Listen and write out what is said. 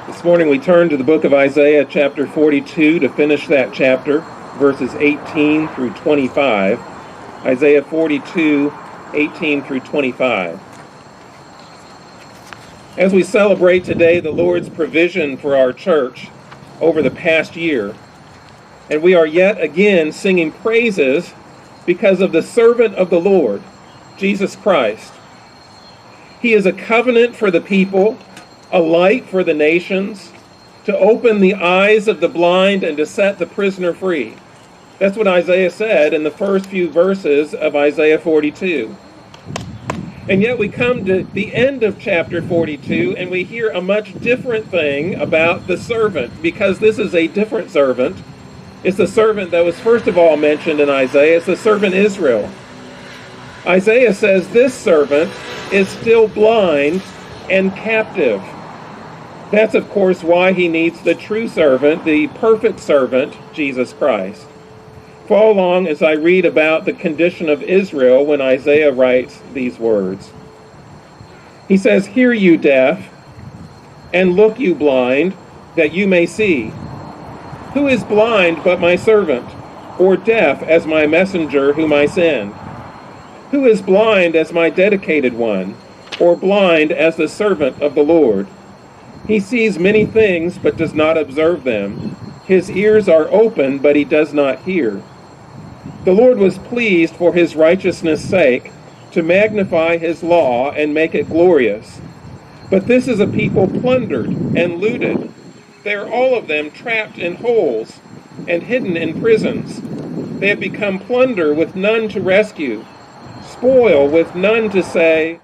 This morning we turn to the book of Isaiah chapter 42 to finish that chapter, verses 18 through 25. Isaiah 42, 18 through 25. As we celebrate today the Lord's provision for our church over the past year, and we are yet again singing praises because of the servant of the Lord, Jesus Christ. He is a covenant for the people, a light for the nations, to open the eyes of the blind and to set the prisoner free. That's what Isaiah said in the first few verses of Isaiah 42. And yet we come to the end of chapter 42 and we hear a much different thing about the servant, because this is a different servant. It's the servant that was first of all mentioned in Isaiah. It's the servant Israel. Isaiah says this servant is still blind and captive. That's, of course, why he needs the true servant, the perfect servant, Jesus Christ. Follow along as I read about the condition of Israel when Isaiah writes these words. He says, "Hear you deaf, and look you blind, that you may see. Who is blind but my servant, or deaf as my messenger whom I send? Who is blind as my dedicated one, or blind as the servant of the Lord? He sees many things, but does not observe them. His ears are open, but he does not hear. The Lord was pleased for his righteousness' sake to magnify his law and make it glorious. But this is a people plundered and looted. They are all of them trapped in holes and hidden in prisons. They have become plunder with none to rescue, spoil with none to say,